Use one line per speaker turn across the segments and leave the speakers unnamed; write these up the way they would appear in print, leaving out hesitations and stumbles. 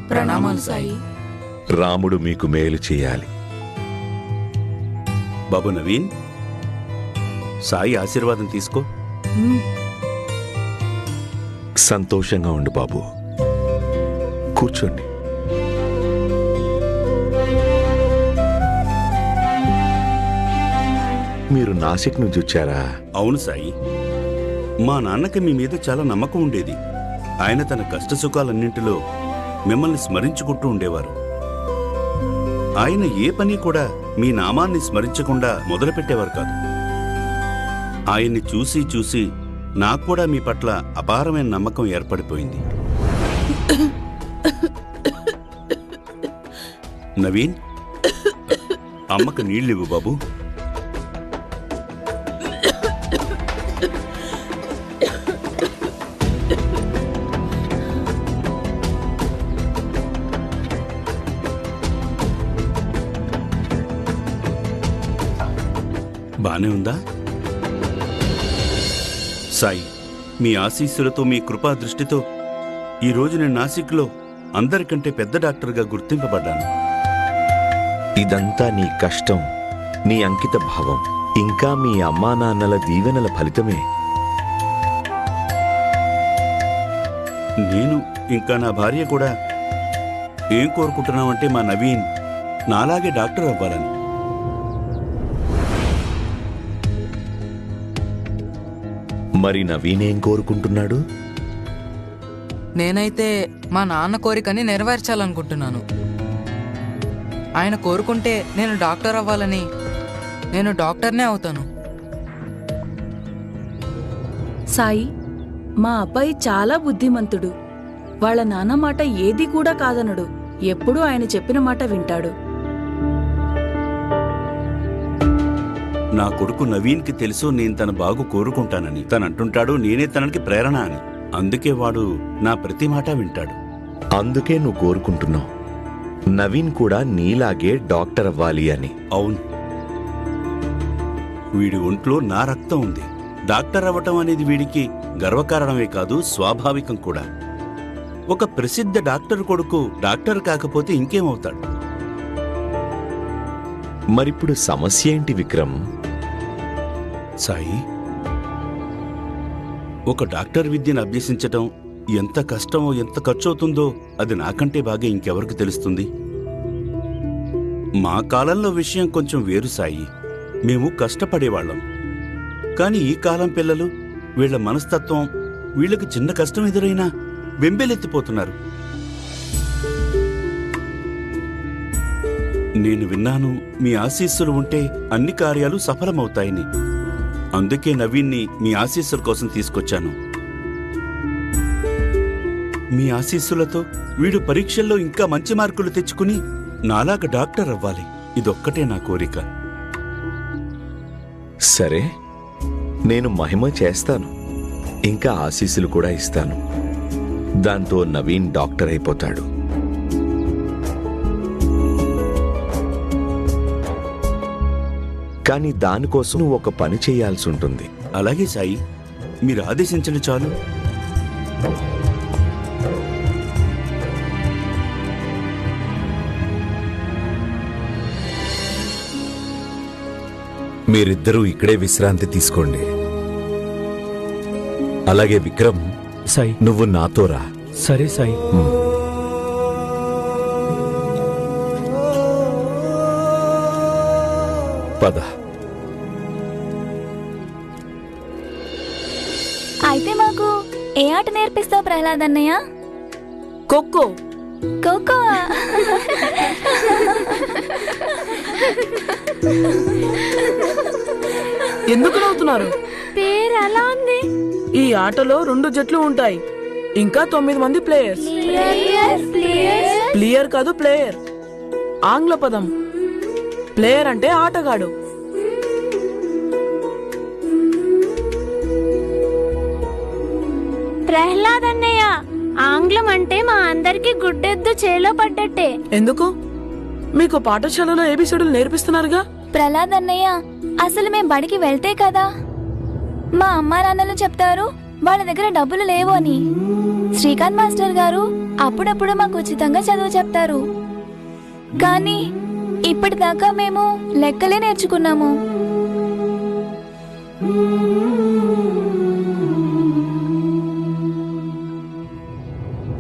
ప్రణామాలు సాయి.
రాముడు మీకు మేలు చేయాలి.
బాబు నవీన్, సాయి ఆశీర్వాదం తీసుకో.
సంతోషంగా ఉండు బాబు. కూర్చోండి. మీరు నాసిక్ నుంచి వచ్చారా?
అవును సాయి, మా నాన్నకి మీ మీద చాలా నమ్మకం ఉండేది. ఆయన తన కష్టసుఖాలన్నింటిలో మిమ్మల్ని స్మరించుకుంటూ ఉండేవారు. ఆయన ఏ పని కూడా మీ నామాన్ని స్మరించకుండా మొదలుపెట్టేవారు కాదు. ఆయన్ని చూసి చూసి నాకు కూడా మీ పట్ల అపారమైన నమ్మకం ఏర్పడిపోయింది. నవీన్, అమ్మకు నీళ్ళివ్వు బాబు. బానే ఉందా? సాయి, మీ ఆశీస్సులతో, మీ కృపా దృష్టితో ఈరోజు నేను నాసిక్లో అందరికంటే పెద్ద డాక్టర్గా గుర్తింపబడ్డాను.
ఇదంతా నీ కష్టం, నీ అంకిత భావం, ఇంకా మీ అమ్మా నాన్నల దీవెనల ఫలితమే.
నేను ఇంకా నా భార్య కూడా ఏం కోరుకుంటున్నామంటే మా నవీన్ నాలాగే డాక్టర్ అవ్వాలని.
మరి నవీనేం కోరుకుంటున్నాడు?
నేనైతే మా నాన్న కోరికని నెరవేర్చాలనుకుంటున్నాను. ఆయన కోరుకుంటే నేను డాక్టర్ అవ్వాలని, నేను డాక్టర్నే అవుతాను.
సాయి, మా అబ్బాయి చాలా బుద్ధిమంతుడు. వాళ్ళ నాన్న మాట ఏది కూడా కాదనడు. ఎప్పుడూ ఆయన చెప్పిన మాట వింటాడు.
నా కొడుకు నవీన్కి తెలుసు నేను తన బాగు కోరుకుంటానని. తను అంటుంటాడు నేనే తనకి ప్రేరణ అని. అందుకే వాడు నా ప్రతి మాట వింటాడు.
అందుకే నువ్వు కోరుకుంటున్నావు నవీన్ కూడా నీలాగే డాక్టర్ అవ్వాలి అని.
అవును, వీడి ఒంట్లో నా రక్తం ఉంది. డాక్టర్ అవ్వటం అనేది వీడికి గర్వకారణమే కాదు, స్వాభావికం కూడా. ఒక ప్రసిద్ధ డాక్టర్ కొడుకు డాక్టర్ కాకపోతే ఇంకేమవుతాడు?
మరిప్పుడు సమస్య ఏంటి విక్రమ్?
సాయి, ఒక డాక్టర్ విద్యను అభ్యసించటం ఎంత కష్టమో, ఎంత ఖర్చవుతుందో అది నాకంటే బాగా ఇంకెవరికి తెలుస్తుంది? మా కాలంలో విషయం కొంచెం వేరు సాయి. మేము కష్టపడేవాళ్ళం. కాని ఈ కాలం పిల్లలు, వీళ్ల మనస్తత్వం, వీళ్లకు చిన్న కష్టం ఎదురైనా బెంబేలెత్తిపోతున్నారు. నేను విన్నాను మీ ఆశీస్సులు ఉంటే అన్ని కార్యాలు సఫలమవుతాయని. అందుకే నవీన్ని మీ ఆశీస్సుల కోసం తీసుకొచ్చాను. మీ ఆశీస్సులతో వీడు పరీక్షల్లో ఇంకా మంచి మార్కులు తెచ్చుకుని నాలాగా డాక్టర్ అవ్వాలి. ఇదొక్కటే నా కోరిక.
సరే, నేను మహిమ చేస్తాను, ఇంకా ఆశీస్సులు కూడా ఇస్తాను. దాంతో నవీన్ డాక్టర్ అయిపోతాడు. కానీ దానికోసం నువ్వు ఒక పని చేయాల్సి ఉంటుంది.
అలాగే సాయి, మీరు ఆదేశించండి చాలు.
మీరిద్దరూ ఇక్కడే విశ్రాంతి తీసుకోండి. అలాగే విక్రమ్,
సాయి,
నువ్వు నాతో రా.
సరే సాయి.
పద.
అయితే మాకు ఏ ఆట నేర్పిస్తావు ప్రహ్లాద్ అన్నయ్య?
ఖోఖో.
ఖోఖో?
ఎందుకు నవ్వుతున్నారు?
పేరు అలా ఉంది.
ఈ ఆటలో 2 జట్లు ఉంటాయి, ఇంకా 9 మంది ప్లేయర్స్. ప్లేయర్ కాదు, ప్లేయర్ ఆంగ్ల పదం. ప్లేయర్ అంటే ఆటగాడు.
ప్రహ్లాద్ అన్నయ్య, ఆంగ్లం అంటే మా అందరికి గుడ్డెద్దు చేలో పడ్డట్టే.
ఎందుకు? మీకు పాఠశాలలో ఏబిసిడీలు నేర్పిస్తున్నారుగా.
ప్రహ్లాద్ అన్నయ్య, అసలు మేం బడికి వెళ్తే కదా మా అమ్మా నాన్నలు చెప్తారు వాళ్ళ దగ్గర డబ్బులు లేవు అని. శ్రీకాంత్ మాస్టర్ గారు అప్పుడప్పుడు మాకు ఉచితంగా చదువు చెప్తారు. కానీ ఇప్పటిదాకా మేము లెక్కలే నేర్చుకున్నాము.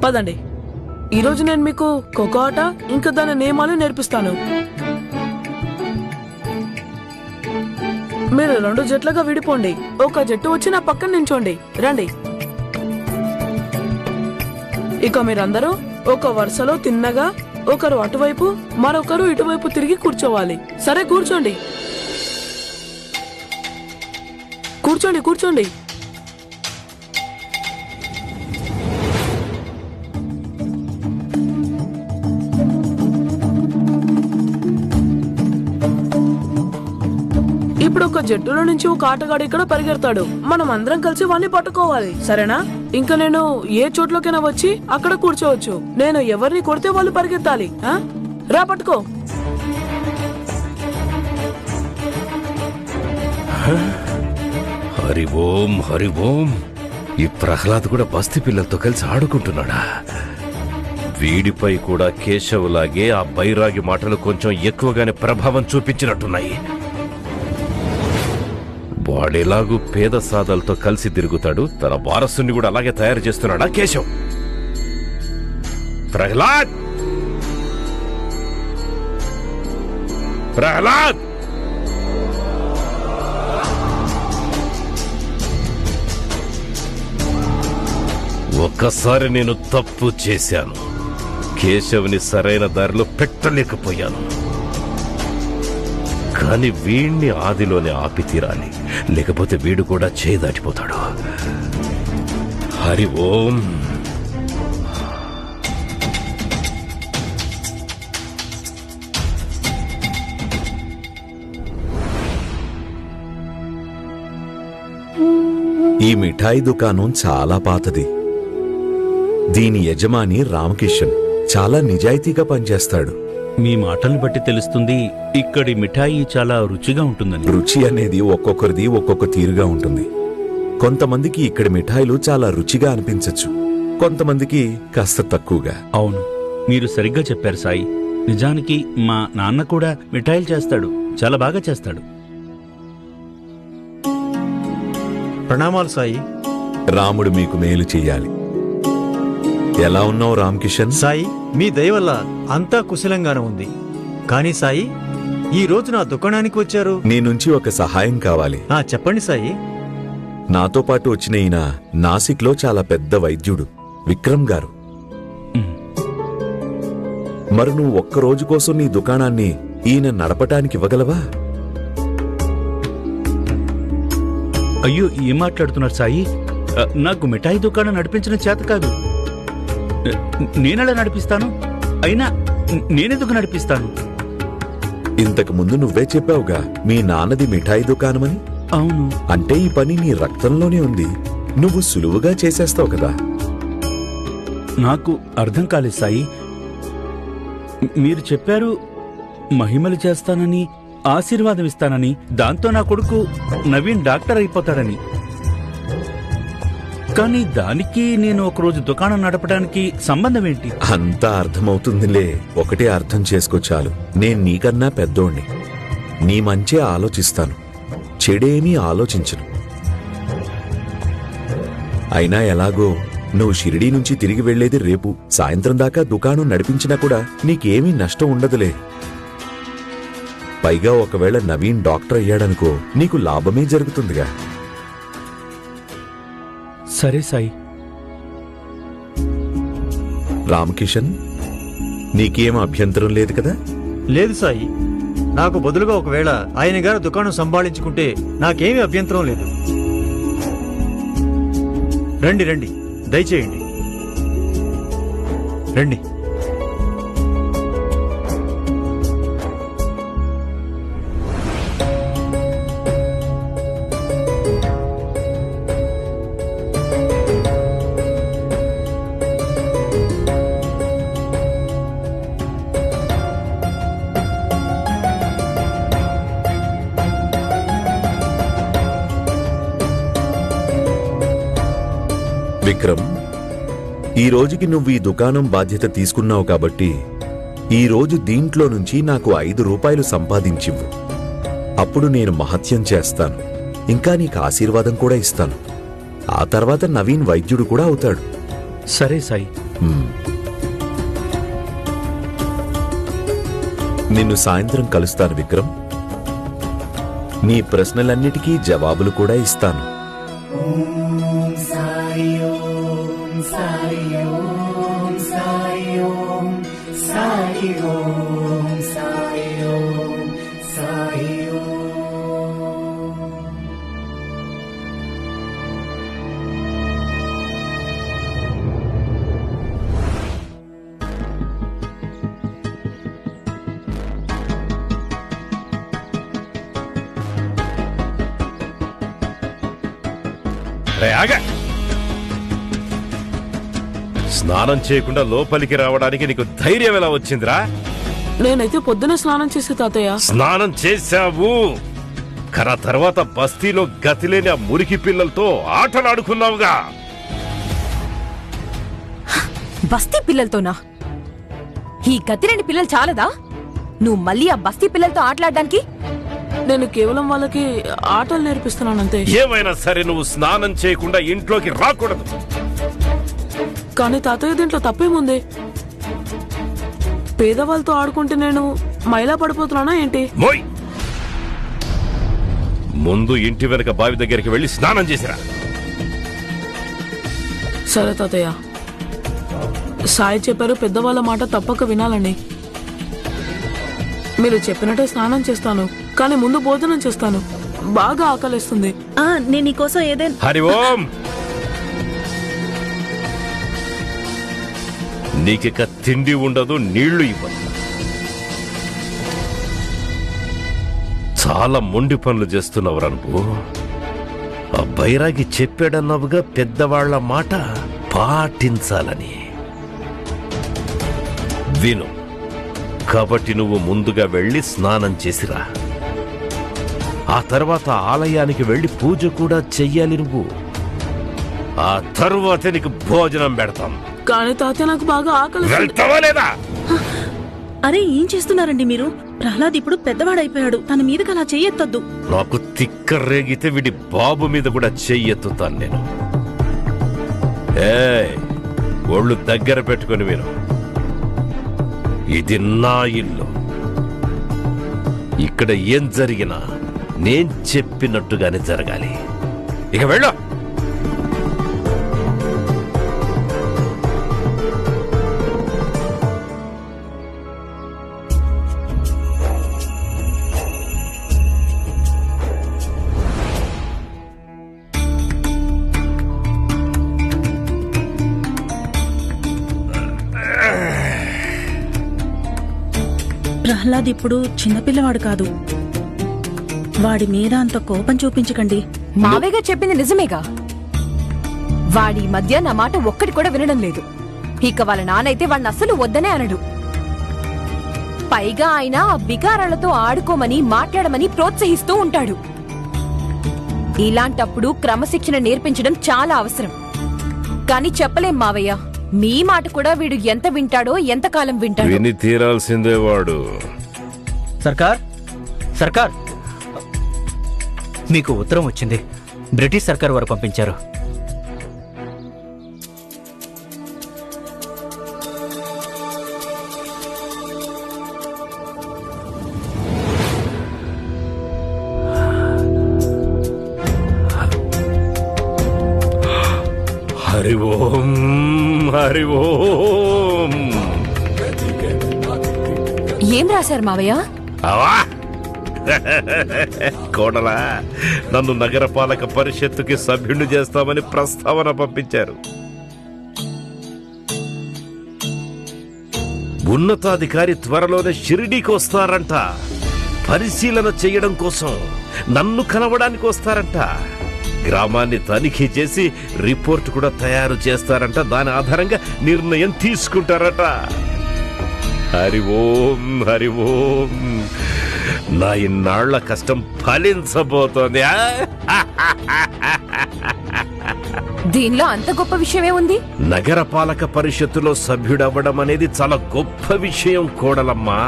పదండి, ఈరోజు నేను మీకు ఖోఖో ఆట ఇంకా దాని నియమాలు నేర్పిస్తాను. మీరు 2 జట్లుగా విడిపోండి. ఒక జట్టు వచ్చి నా పక్కన నించోండి. రండి. ఇక మీరందరూ ఒక వరుసలో తిన్నగా ఒకరు అటువైపు మరొకరు ఇటువైపు తిరిగి కూర్చోవాలి. సరే, కూర్చోండి. కూర్చోండి కూర్చోండి. ఇప్పుడు ఒక జట్టులో నుంచి ఒక ఆటగాడు ఇక్కడ పరిగెడతాడు. మనం అందరం కలిసి వాణ్ణి పట్టుకోవాలి. సరేనా? ఇంకా నేను ఏ చోట్లోకైనా వచ్చి అక్కడ కూర్చోవచ్చు. నేను ఎవరిని కొడితే వాళ్ళు పరిగెత్తాలి. రా, పట్టుకో.
హరి ఓం హరి ఓం. ఈ ప్రహ్లాద్ కూడా బస్తీ పిల్లలతో కలిసి ఆడుకుంటున్నాడా? వీడిపై కూడా కేశవులాగే ఆ బైరాగి మాటలు కొంచెం ఎక్కువగానే ప్రభావం చూపించినట్టున్నాయి. వాడెలాగూ పేద సాదాలతో కలిసి తిరుగుతాడు, తన వారసుని కూడా అలాగే తయారు చేస్తున్నాడా కేశవ్? ప్రహ్లాద్, ప్రహ్లాద్! ఒక్కసారి నేను తప్పు చేశాను. కేశవుని సరైన దారిలో పెట్టలేకపోయాను. కానీ వీణ్ణి ఆదిలోనే ఆపి తీరాలి, లేకపోతే వీడు కూడా చేయి దాటిపోతాడు. హరి ఓం.
ఈ మిఠాయి దుకాణం చాలా పాతది. దీని యజమాని రామకిషన్ చాలా నిజాయితీగా పనిచేస్తాడు.
మీ మాటల్ని బట్టి తెలుస్తుంది ఇక్కడి మిఠాయి చాలా రుచిగా ఉంటుందని.
రుచి అనేది ఒక్కొక్కరిది ఒక్కొక్క తీరుగా ఉంటుంది. కొంతమందికి ఇక్కడి మిఠాయిలు చాలా రుచిగా అనిపించచ్చు, కొంతమందికి కాస్త తక్కువగా.
అవును, మీరు సరిగ్గా చెప్పారు సాయి. నిజానికి మా నాన్న కూడా మిఠాయిలు చేస్తాడు, చాలా బాగా చేస్తాడు.
ప్రణామాలు సాయి.
రాముడు మీకు మేలు చెయ్యాలి. ఎలా ఉన్నావు రామకిషన్?
సాయి, మీ దయ వల్ల అంతా కుశలంగానే ఉంది. కానీ సాయి, ఈ రోజు నా దుకాణానికి వచ్చారు.
నీ నుంచి ఒక సహాయం కావాలి.
చెప్పండి సాయి.
నాతో పాటు వచ్చిన ఈయన నాసిక్లో చాలా పెద్ద వైద్యుడు, విక్రమ్ గారు. మరి నువ్వు ఒక్క రోజు కోసం నీ దుకాణాన్ని ఈయన నడపటానికి ఇవ్వగలవా?
అయ్యో, ఏం మాట్లాడుతున్నారు సాయి? నాకు మిఠాయి దుకాణం నడిపించడం చేత కాదు. నేనెలా నడిపిస్తాను? అయినా నేనెందుకు నడిపిస్తాను?
ఇంతకు ముందు నువ్వే చెప్పావుగా మీ నాన్నది మిఠాయి దుకాణమని.
అవును.
అంటే ఈ పని నీ రక్తంలోనే ఉంది, నువ్వు సులువుగా చేసేస్తావు కదా.
నాకు అర్థం కాలేదు సాయి. మీరు చెప్పారు మహిమలు చేస్తానని, ఆశీర్వాదం ఇస్తానని, దాంతో నా కొడుకు నవీన్ డాక్టర్ అయిపోతాడని. కానీ దానికి నేను ఒకరోజు దుకాణం నడపడానికి సంబంధం ఏంటి?
అంతా అర్థమవుతుందిలే. ఒకటే అర్థం చేసుకో చాలు. నేను నీకన్నా పెద్దోణ్ణి. నీ మంచే ఆలోచిస్తాను, చెడేమీ ఆలోచించను. అయినా ఎలాగో నువ్వు షిరిడీ నుంచి తిరిగి వెళ్లేది రేపు సాయంత్రం దాకా దుకాణం నడిపించినా కూడా నీకేమీ నష్టం ఉండదులే. పైగా ఒకవేళ నవీన్ డాక్టర్ అయ్యాడనుకో, నీకు లాభమే జరుగుతుందిగా.
సరే సాయి.
రామకిషన్, నీకేం అభ్యంతరం లేదు కదా?
లేదు సాయి, నాకు బదులుగా ఒకవేళ ఆయన గారు దుకాణం సంభాళించుకుంటే నాకేమీ అభ్యంతరం లేదు. రండి రండి, దయచేయండి, రండి.
విక్రమ్, ఈ రోజుకి నువ్వు ఈ దుకాణం బాధ్యత తీసుకున్నావు కాబట్టి ఈ రోజు దీంట్లో నుంచి నాకు 5 రూపాయలు సంపాదించివ్వు. అప్పుడు నేను మహత్యం చేస్తాను, ఇంకా నీకు ఆశీర్వాదం కూడా ఇస్తాను. ఆ తర్వాత నవీన్ వైద్యుడు కూడా అవుతాడు.
సరే సాయి.
నిన్ను సాయంత్రం కలుస్తాను విక్రమ్. నీ ప్రశ్నలన్నిటికీ జవాబులు కూడా ఇస్తాను.
రే, ఆగ! స్నానం చేయకుండా లోపలికి రావడానికి నీకు ధైర్యం ఎలా వచ్చిందిరా?
నేనైతే పొద్దున స్నానం చేసే తాతయ్య.
స్నానం చేశావు, కరా తర్వాత బస్తీలో గతిలేని ఆ మురికి పిల్లలతో ఆటలాడుకున్నావుగా.
బస్తీ పిల్లలతోనా? ఈ గతిలేని పిల్లలు చాలదా నువ్వు మళ్ళీ ఆ బస్తీ పిల్లలతో ఆటలాడడానికి?
నేను కేవలం వాళ్ళకి ఆటలు నేర్పిస్తున్నానంతే.
ఏమైనా సరే నువ్వు స్నానం చేయకుండా ఇంట్లోకి రాకూడదు.
కానీ తాతయ్య దీంట్లో తప్పేముంది? పేదవాళ్ళతో ఆడుకుంటే నేను మైలా పడిపోతున్నానా ఏంటి?
మోయ్! ముందు ఇంటి వెనక బావి దగ్గరికి వెళ్లి స్నానం చేసిరా.
సరే తాతయ్య. సాయి చెప్పారు పెద్దవాళ్ళ మాట తప్పక వినాలని. మీరు చెప్పినట్టే స్నానం చేస్తాను, కానీ ముందు భోజనం చేస్తాను. బాగా ఆకలిస్తుంది.
నేను నీకోసం ఏదైనా...
హరి ఓం! నీకిక తిండి ఉండదు, నీళ్లు ఇవ్వదు. చాలా మొండి పనులు చేస్తున్నావురా నువ్వు. ఆ బైరాగి చెప్పాడన్నావుగా పెద్దవాళ్ల మాట పాటించాలని. విను, కాబట్టి నువ్వు ముందుగా వెళ్ళి స్నానం చేసిరా. ఆ తర్వాత ఆలయానికి వెళ్ళి పూజ కూడా చెయ్యాలి నువ్వు. ఆ తరువాత నీకు భోజనం పెడతాం.
కానీ తాతయ్య నాకు బాగా ఆకలి.
వెళ్తావా లేదా?
అరే, ఏం చేస్తున్నారండి మీరు? ప్రహ్లాద్ ఇప్పుడు పెద్దవాడైపోయాడు, తన మీదకి అలా చెయ్యొద్దు.
నాకు తిక్క రేగితే వీడి బాబు మీద కూడా చెయ్యెత్తుతాను నేను. ఒళ్ళు దగ్గర పెట్టుకుని విను, ఇది నా ఇల్లు. ఇక్కడ ఏం జరిగినా నేను చెప్పినట్టుగానే జరగాలి. ఇక వెళ్ళు.
ప్రహ్లాద్ ఇప్పుడు చిన్నపిల్లవాడు కాదు. వాడి మీద అంత కోపం చూపించకండి.
మావేగా చెప్పింది నిజమేగా. వాడి మధ్య నా మాట ఒక్కటి కూడా వినడం లేదు. ఇక వాళ్ళ నాన్నైతే వాడిని అస్సలు వద్దనే అనడు. పైగా ఆయన ఆ బికారాలతో ఆడుకోమని మాట్లాడమని ప్రోత్సహిస్తూ ఉంటాడు. ఇలాంటప్పుడు క్రమశిక్షణ నేర్పించడం చాలా అవసరం. కానీ చెప్పలేం మావయ్య, మీ మాట కూడా వీడు ఎంత వింటాడో, ఎంతకాలం వింటాడో.
విని తీరాల్సిందే వాడు.
సర్కార్, సర్కార్, మీకు ఉత్తరం వచ్చింది. బ్రిటిష్ సర్కార్ వారు పంపించారు.
హరి ఓం, హరి ఓం.
ఏం రాశారు మావయ్య?
అవా కోడలా, నన్ను నగరపాలక పరిషత్తుకి సభ్యుడిని చేస్తామని ప్రస్తావన పంపించారు. ఉన్నతాధికారి త్వరలోనే షిరిడీకి వస్తారంట. పరిశీలన చేయడం కోసం నన్ను కలవడానికి వస్తారంట. గ్రామాన్ని తనిఖీ చేసి రిపోర్ట్ కూడా తయారు చేస్తారంట. దాని ఆధారంగా నిర్ణయం తీసుకుంటారట. హరి ఓం, హరి ఓం. నా ఇన్నాళ్ల కష్టం ఫలించబోతోంది.
దీనిలో అంత గొప్ప విషయమే ఉంది.
నగరపాలక పరిషత్తులో సభ్యుడవ్వడం అనేది చాలా గొప్ప విషయం కోడలమ్మా.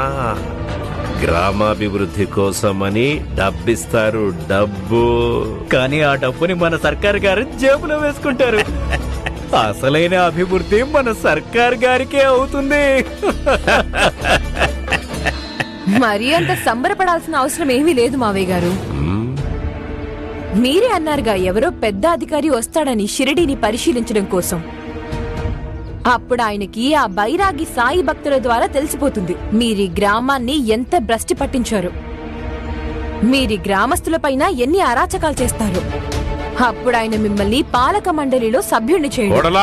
గ్రామాభివృద్ధి కోసమని డబ్బిస్తారు, డబ్బు.
కానీ ఆ డబ్బుని మన సర్కార్ గారు జేబులో వేసుకుంటారు. అసలైన అభివృద్ధి మన సర్కార్ గారికే అవుతుంది.
మరీ అంత సంబరపడాల్సిన అవసరం ఏమీ లేదు మావయ్య గారు. మీరే అన్నారుగా ఎవరో పెద్ద అధికారి వస్తాడని షిరిడీని పరిశీలించడం కోసం. అప్పుడు ఆయనకి ఆ బైరాగి సాయి భక్తుల ద్వారా తెలిసిపోతుంది మీరీ గ్రామాన్ని ఎంత భ్రష్టి పట్టించారు, మీరీ గ్రామస్తులపైన ఎన్ని అరాచకాలు చేస్తారు. అప్పుడు ఆయన మిమ్మల్ని పాలక మండలిలో సభ్యుణ్ణి చేయడం.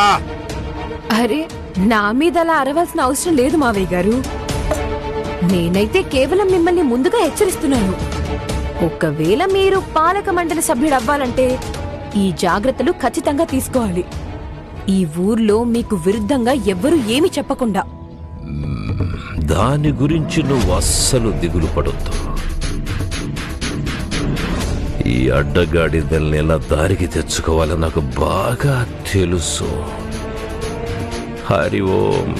అరే, నా మీద అలా అరవాల్సిన అవసరం లేదు మావయ్య గారు. నేనైతే కేవలం మిమ్మల్ని ముందుగా హెచ్చరిస్తున్నాను. ఒకవేళ మీరు పాలక మండలి సభ్యుడవ్వాలంటే ఈ జాగ్రత్తలు ఖచ్చితంగా తీసుకోవాలి. ఈ ఊర్లో మీకు విరుద్ధంగా ఎవ్వరూ ఏమీ చెప్పకుండా.
దాని గురించి నువ్వు అస్సలు దిగులు పడొద్దు. ఈ అడ్డగాడిదల్ని ఎలా దారికి తెచ్చుకోవాలో నాకు బాగా తెలుసు. హరి ఓం.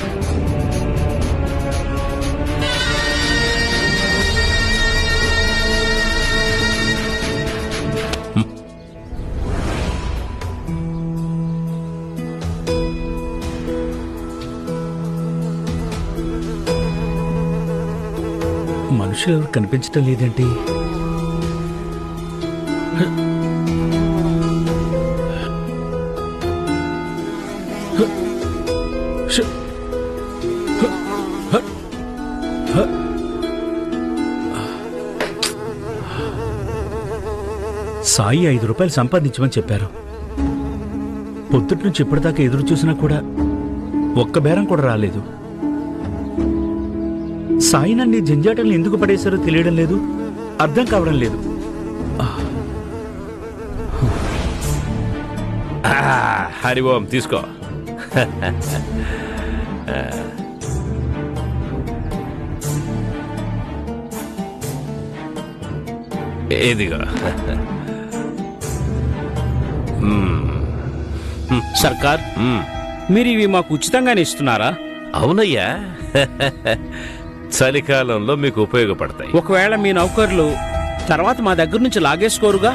మనుషులు ఎవరు కనిపించటం లేదేంటి? సాయి 5 రూపాయలు సంపాదించమని చెప్పారు. పొద్దుటి నుంచి ఇప్పటిదాకా ఎదురు చూసినా కూడా ఒక్క బేరం కూడా రాలేదు. సాయి నన్ను జంజాటల్ని ఎందుకు పడేశారో తెలియడం లేదు, అర్థం కావడం లేదు.
హరి ఓం తీసుకో. ఏదిగా
సర్కార్, మీరు ఇవి మాకు ఉచితంగానే ఇస్తున్నారా?
అవునయ్యా, చలికాలంలో మీకు ఉపయోగపడతాయి.
ఒకవేళ మీ నౌకర్లు తర్వాత మా దగ్గర నుంచి లాగేసుకోరుగా?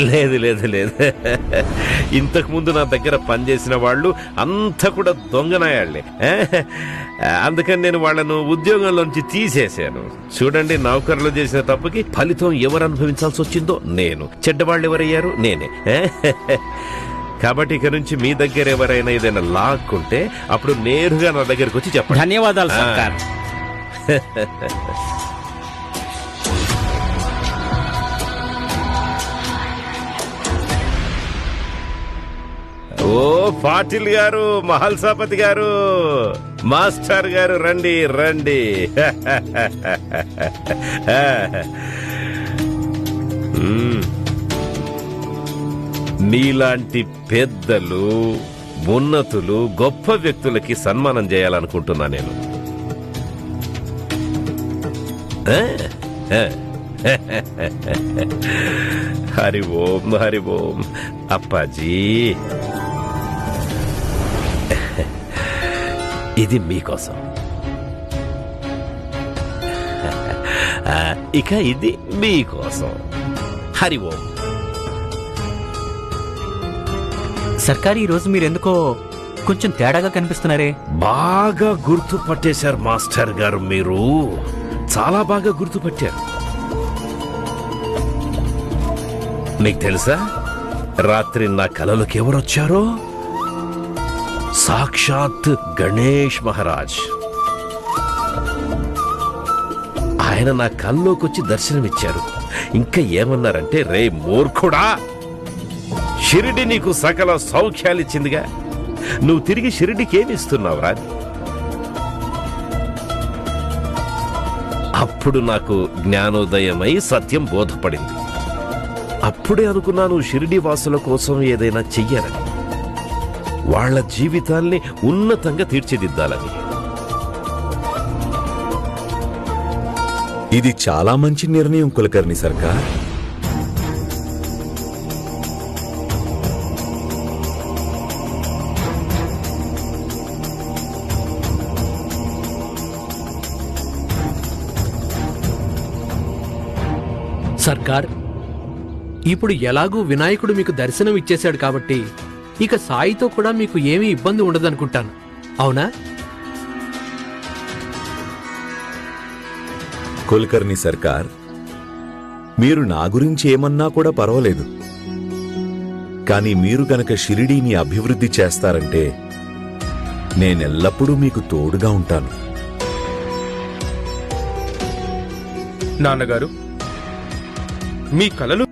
లేదు లేదు లేదు, ఇంతకు ముందు నా దగ్గర పనిచేసిన వాళ్ళు అంతా కూడా దొంగనాయాళ్లే. అందుకని నేను వాళ్ళను ఉద్యోగంలోంచి తీసేశాను. చూడండి, నౌకర్లు చేసిన తప్పుకి ఫలితం ఎవరు అనుభవించాల్సి వచ్చిందో నేను. చెడ్డవాళ్ళు ఎవరయ్యారు? నేనే. కాబట్టి ఇక నుంచి మీ దగ్గర ఎవరైనా ఏదైనా లాక్కుంటే అప్పుడు నేరుగా నా దగ్గరకు వచ్చి చెప్పండి.
ధన్యవాదాలు సర్కార్.
ఓ పాటిల్ గారు, మహల్సాపతి గారు, మాస్టర్ గారు, రండి రండి. మీలాంటి పెద్దలు, ఉన్నతులు, గొప్ప వ్యక్తులకి సన్మానం చేయాలనుకుంటున్నా నేను. హరి ఓం, హరి ఓం. అప్పాజీ, ఇది మీకోసం. ఇక ఇది మీకోసం. హరి ఓం.
సర్కార్, ఈ రోజు మీరెందుకో కొంచెం తేడాగా కనిపిస్తున్నారే.
బాగా గుర్తుపట్టేశారు మాస్టర్ గారు, మీరు చాలా బాగా గుర్తుపట్టారు. మీకు తెలుసా, రాత్రి నా కలలోకి ఎవరొచ్చారో? సాక్షాత్ గణేష్ మహారాజ్. ఆయన నా కల్లోకొచ్చి దర్శనమిచ్చారు. ఇంకా ఏమన్నారంటే, రే మూర్ఖుడా, షిరిడి నీకు సకల సౌఖ్యాలిచ్చిందిగా, నువ్వు తిరిగి షిరిడికి ఏమిస్తున్నావురా? అప్పుడు నాకు జ్ఞానోదయమై సత్యం బోధపడింది. అప్పుడే అనుకున్నాను షిరిడి వాసుల కోసం ఏదైనా చెయ్యాలని, వాళ్ళ జీవితాల్ని ఉన్నతంగా తీర్చిదిద్దాలని.
ఇది చాలా మంచి నిర్ణయం కులకర్ణి సర్కార్.
సర్కార్, ఇప్పుడు ఎలాగూ వినాయకుడు మీకు దర్శనం ఇచ్చేశాడు కాబట్టి ఇక సాయితో కూడా మీకు ఏమీ ఇబ్బంది ఉండదనుకుంటాను, అవునా?
కులకర్ణి సర్కార్, మీరు నా గురించి ఏమన్నా కూడా పర్వాలేదు. కానీ మీరు గనక షిరిడీని అభివృద్ధి చేస్తారంటే నేనెల్లప్పుడూ మీకు తోడుగా ఉంటాను.
నాన్నగారు, మీ కలలు